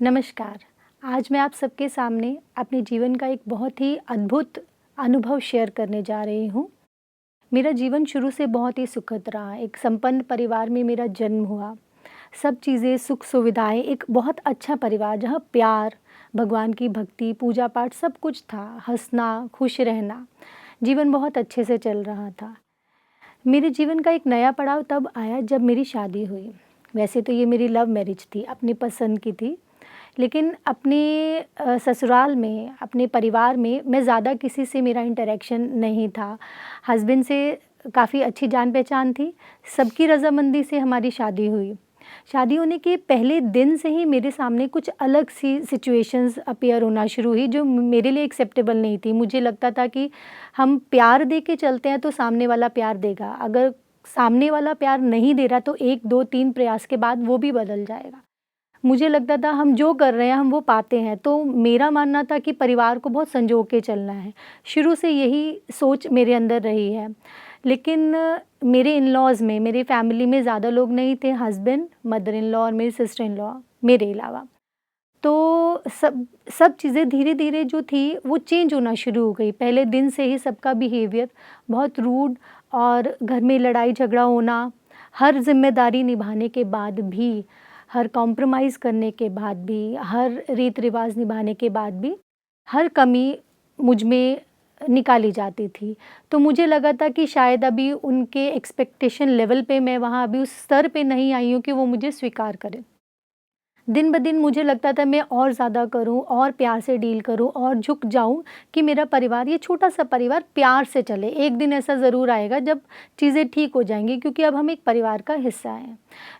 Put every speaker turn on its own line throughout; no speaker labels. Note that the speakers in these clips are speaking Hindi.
नमस्कार। आज मैं आप सबके सामने अपने जीवन का एक बहुत ही अद्भुत अनुभव शेयर करने जा रही हूँ। मेरा जीवन शुरू से बहुत ही सुखद रहा। एक संपन्न परिवार में मेरा जन्म हुआ। सब चीज़ें, सुख-सुविधाएँ, एक बहुत अच्छा परिवार जहाँ प्यार, भगवान की भक्ति, पूजा-पाठ सब कुछ था। हँसना, खुश रहना, जीवन बहुत अच्छे से चल रहा था। मेरे जीवन का एक नया पड़ाव तब आया जब मेरी शादी हुई। वैसे तो ये मेरी लव मैरिज थी, अपनी पसंद की थी। लेकिन अपने ससुराल में, अपने परिवार में मैं ज़्यादा किसी से मेरा इंटरैक्शन नहीं था। हस्बैंड से काफ़ी अच्छी जान-पहचान थी, सबकी रज़ामंदी से हमारी शादी हुई। शादी होने के पहले दिन से ही मेरे सामने कुछ अलग सी सिचुएशंस अपीयर होना शुरू हुई जो मेरे लिए एक्सेप्टेबल नहीं थी। मुझे लगता था कि हम प्यार दे के चलते हैं तो सामने वाला प्यार देगा, अगर सामने वाला प्यार नहीं दे रहा तो 1, 2, 3 प्रयास के बाद वो भी बदल जाएगा। मुझे लगता था हम जो कर रहे हैं हम वो पाते हैं, तो मेरा मानना था कि परिवार को बहुत संजो के चलना है। शुरू से यही सोच मेरे अंदर रही है। लेकिन मेरे इन-लॉज़ में, मेरी फैमिली में ज़्यादा लोग नहीं थे, हस्बैंड, मदर इन लॉ और मेरी सिस्टर इन लॉ मेरे अलावा। तो सब सब चीज़ें धीरे-धीरे जो थी वो चेंज होना शुरू हो गई। पहले दिन से ही सबका बिहेवियर बहुत रूड और घर में लड़ाई-झगड़ा होना, हर ज़िम्मेदारी निभाने के बाद भी, हर कॉम्प्रोमाइज़ करने के बाद भी, हर रीत-रिवाज़ निभाने के बाद भी, हर कमी मुझ में निकाली जाती थी। तो मुझे लगा था कि शायद अभी उनके एक्सपेक्टेशन लेवल पे मैं वहाँ अभी उस स्तर पे नहीं आई हूँ कि वो मुझे स्वीकार करें। दिन-ब-दिन मुझे लगता था मैं और ज़्यादा करूँ और प्यार से डील करूँ और झुक जाऊँ कि मेरा परिवार, ये छोटा-सा परिवार प्यार से चले। एक दिन ऐसा ज़रूर आएगा जब चीज़ें ठीक हो जाएँगी क्योंकि अब हम एक परिवार का हिस्सा हैं।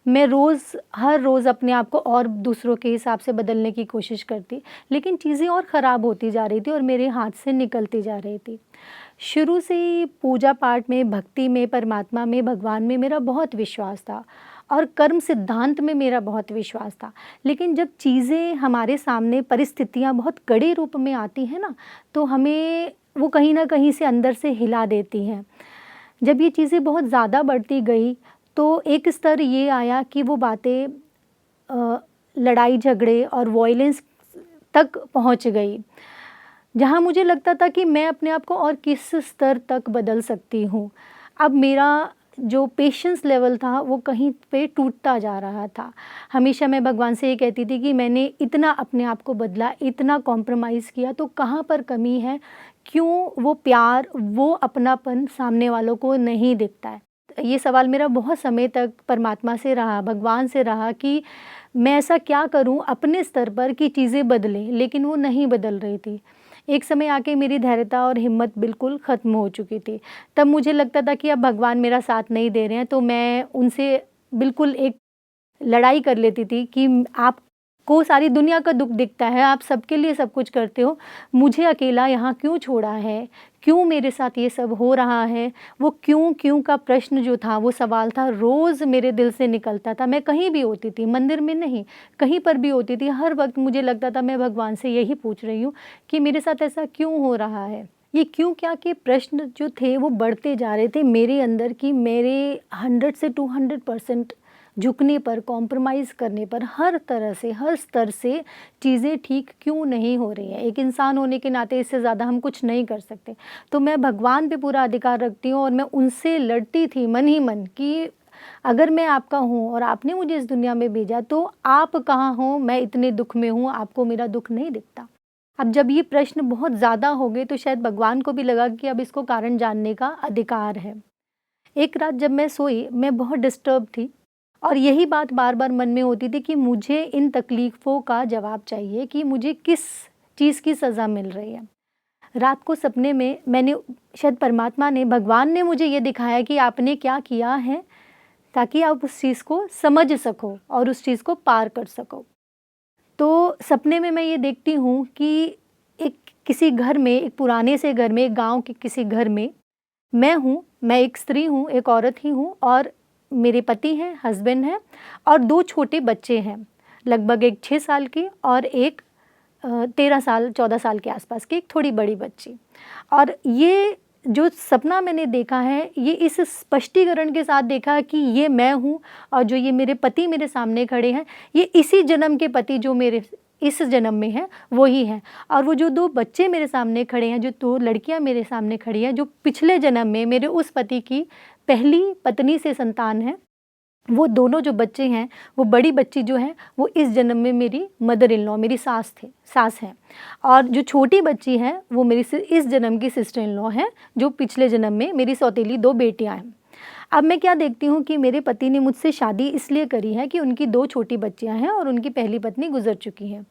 मैं हर रोज़ अपने आप को और दूसरों के हिसाब से बदलने की कोशिश करती, लेकिन चीज़ें और ख़राब होती जा रही थी और मेरे हाथ से निकलती जा रही थी। शुरू से ही पूजा-पाठ में, भक्ति में, परमात्मा में, भगवान में मेरा बहुत विश्वास था और कर्म सिद्धांत में मेरा बहुत विश्वास था। लेकिन जब चीज़ें हमारे सामने, परिस्थितियाँ बहुत कड़े रूप में आती हैं ना, तो हमें वो कहीं न कहीं से अंदर से हिला देती हैं। जब ये चीज़ें बहुत ज़्यादा बढ़ती गई, तो एक स्तर ये आया कि वो बातें लड़ाई-झगड़े और वॉयलेंस तक पहुँच गई। जहाँ मुझे लगता था कि मैं अपने आप को और किस स्तर तक बदल सकती हूँ। अब मेरा जो पेशेंस लेवल था वो कहीं पे टूटता जा रहा था। हमेशा मैं भगवान से ये कहती थी कि मैंने इतना अपने आप को बदला, इतना कॉम्प्रोमाइज़ किया तो कहाँ पर कमी है? क्यों वो प्यार, वो अपनापन सामने वालों को नहीं दिखता है? ये सवाल मेरा बहुत समय तक परमात्मा से रहा, भगवान से रहा कि मैं ऐसा क्या करूँ अपने स्तर पर कि चीज़ें बदलें, लेकिन वो नहीं बदल रही थी। एक समय आके मेरी धैर्यता और हिम्मत बिल्कुल ख़त्म हो चुकी थी। तब मुझे लगता था कि अब भगवान मेरा साथ नहीं दे रहे हैं, तो मैं उनसे बिल्कुल एक लड़ाई कर लेती थी कि आपको सारी दुनिया का दुःख दिखता है, आप सबके लिए सब कुछ करते हो, मुझे अकेला यहाँ क्यों छोड़ा है? क्यों मेरे साथ ये सब हो रहा है? वो क्यों का प्रश्न जो था, वो सवाल था, रोज़ मेरे दिल से निकलता था। मैं कहीं भी होती थी, मंदिर में नहीं, कहीं पर भी होती थी, हर वक़्त मुझे लगता था मैं भगवान से यही पूछ रही हूँ कि मेरे साथ ऐसा क्यों हो रहा है? ये क्यों क्या के प्रश्न जो थे वो बढ़ते जा रहे थे मेरे अंदर कि मेरे 100 से 200% झुकने पर, कॉम्प्रोमाइज़ करने पर, हर तरह से, हर स्तर से चीज़ें ठीक क्यों नहीं हो रही हैं। एक इंसान होने के नाते इससे ज़्यादा हम कुछ नहीं कर सकते। तो मैं भगवान पे पूरा अधिकार रखती हूँ और मैं उनसे लड़ती थी मन ही मन कि अगर मैं आपका हूँ और आपने मुझे इस दुनिया में भेजा तो आप कहाँ हो? मैं इतने दुःख में हूँ, आपको मेरा दुःख नहीं दिखता। अब जब ये प्रश्न बहुत ज़्यादा हो गए तो शायद भगवान को भी लगा कि अब इसको कारण जानने का अधिकार है। एक रात जब मैं सोई, मैं बहुत डिस्टर्ब थी और यही बात बार-बार मन में होती थी कि मुझे इन तकलीफ़ों का जवाब चाहिए कि मुझे किस चीज़ की सज़ा मिल रही है। रात को सपने में मैंने, शायद परमात्मा ने, भगवान ने मुझे ये दिखाया कि आपने क्या किया है ताकि आप उस चीज़ को समझ सको और उस चीज़ को पार कर सको। तो सपने में मैं ये देखती हूँ कि एक किसी घर में, एक पुराने से घर में, एक गाँव के किसी घर में मैं हूँ, मैं एक स्त्री हूँ, एक औरत ही हूँ और मेरे पति हैं, हस्बैंड हैं और 2 छोटे बच्चे हैं। लगभग एक 6 साल की और एक 13 साल, 14 साल के आसपास की एक थोड़ी बड़ी बच्ची। और ये जो सपना मैंने देखा है, ये इस स्पष्टीकरण के साथ देखा कि ये मैं हूँ और जो ये मेरे पति मेरे सामने खड़े हैं, ये इसी जन्म के पति जो मेरे इस जन्म में हैं वो ही हैं। और वो जो 2 बच्चे मेरे सामने खड़े हैं, जो 2 लड़कियाँ मेरे सामने खड़ी हैं, जो पिछले जन्म में मेरे उस पति की पहली पत्नी से संतान है, वो दोनों जो बच्चे हैं, वो बड़ी बच्ची जो है वो इस जन्म में मेरी मदर इन लॉ, मेरी सास हैं। और जो छोटी बच्ची है वो मेरी इस जन्म की सिस्टर इन लॉ है, जो पिछले जन्म में मेरी सौतेली 2 बेटियां हैं। अब मैं क्या देखती हूँ कि मेरे पति ने मुझसे शादी इसलिए करी है कि उनकी 2 छोटी बच्चियां हैं और उनकी पहली पत्नी गुजर चुकी है।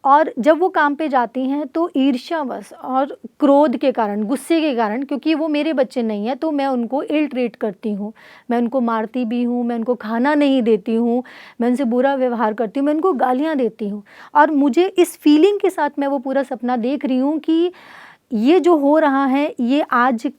और जब वो काम पे जाती हैं तो ईर्ष्यावश और क्रोध के कारण, गुस्से के कारण, क्योंकि वो मेरे बच्चे नहीं हैं, तो मैं उनको इल ट्रीट करती हूँ। मैं उनको मारती भी हूँ, मैं उनको खाना नहीं देती हूँ, मैं उनसे बुरा व्यवहार करती हूँ, मैं उनको गालियाँ देती हूँ। और मुझे इस फीलिंग के साथ मैं वो पूरा सपना देख रही हूँ कि ये जो हो रहा है, ये आज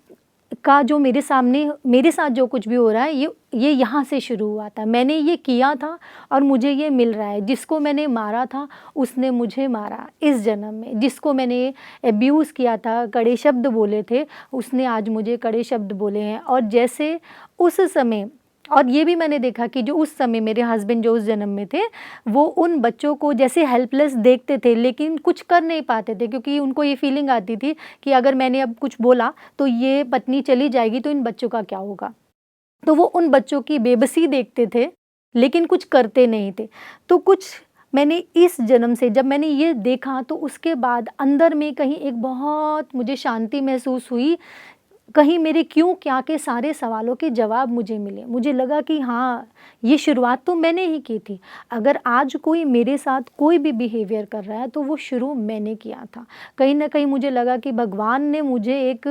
का जो मेरे सामने मेरे साथ जो कुछ भी हो रहा है, ये यहाँ से शुरू हुआ था। मैंने ये किया था और मुझे ये मिल रहा है। जिसको मैंने मारा था उसने मुझे मारा इस जन्म में। जिसको मैंने अब्यूज़ किया था, कड़े शब्द बोले थे, उसने आज मुझे कड़े शब्द बोले हैं। और जैसे उस समय, और ये भी मैंने देखा कि जो उस समय मेरे हस्बैंड जो उस जन्म में थे, वो उन बच्चों को जैसे हेल्पलेस देखते थे, लेकिन कुछ कर नहीं पाते थे, क्योंकि उनको ये फीलिंग आती थी कि अगर मैंने अब कुछ बोला तो ये पत्नी चली जाएगी तो इन बच्चों का क्या होगा। तो वो उन बच्चों की बेबसी देखते थे, लेकिन कुछ करते नहीं थे। तो कुछ मैंने इस जन्म से जब मैंने ये देखा, तो उसके बाद अंदर में कहीं एक बहुत मुझे शांति महसूस हुई। कहीं मेरे क्यों क्या के सारे सवालों के जवाब मुझे मिले। मुझे लगा कि हाँ, ये शुरुआत तो मैंने ही की थी। अगर आज कोई मेरे साथ कोई भी बिहेवियर कर रहा है तो वो शुरू मैंने किया था। कहीं न कहीं मुझे लगा कि भगवान ने मुझे एक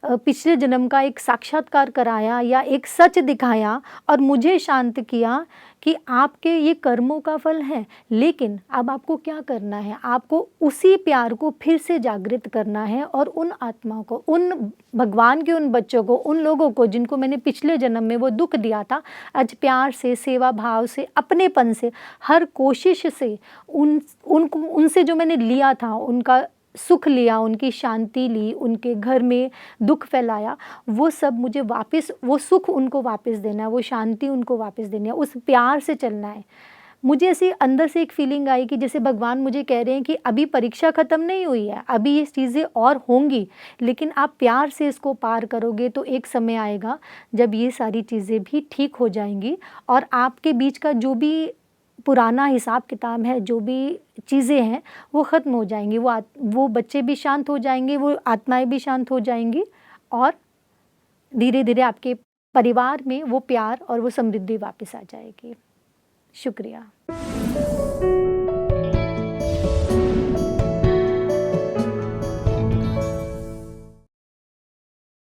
पिछले जन्म का एक साक्षात्कार कराया या एक सच दिखाया और मुझे शांत किया कि आपके ये कर्मों का फल है, लेकिन अब आपको क्या करना है, आपको उसी प्यार को फिर से जागृत करना है और उन आत्माओं को, उन भगवान के उन बच्चों को, उन लोगों को जिनको मैंने पिछले जन्म में वो दुख दिया था, आज प्यार से, सेवा भाव से, अपनेपन से, हर कोशिश से उनसे जो मैंने लिया था, उनका सुख लिया, उनकी शांति ली, उनके घर में दुख फैलाया, वो सब मुझे वापस, वो सुख उनको वापस देना है, वो शांति उनको वापस देनी है, उस प्यार से चलना है। मुझे ऐसे अंदर से एक फीलिंग आई कि जैसे भगवान मुझे कह रहे हैं कि अभी परीक्षा ख़त्म नहीं हुई है, अभी ये चीज़ें और होंगी, लेकिन आप प्यार से इसको पार करोगे तो एक समय आएगा जब ये सारी चीज़ें भी ठीक हो जाएंगी और आपके बीच का जो भी पुराना हिसाब किताब है, जो भी चीज़ें हैं, वो ख़त्म हो जाएंगी। वो बच्चे भी शांत हो जाएंगे, वो आत्माएं भी शांत हो जाएंगी और धीरे धीरे आपके परिवार में वो प्यार और वो समृद्धि वापस आ जाएगी। शुक्रिया।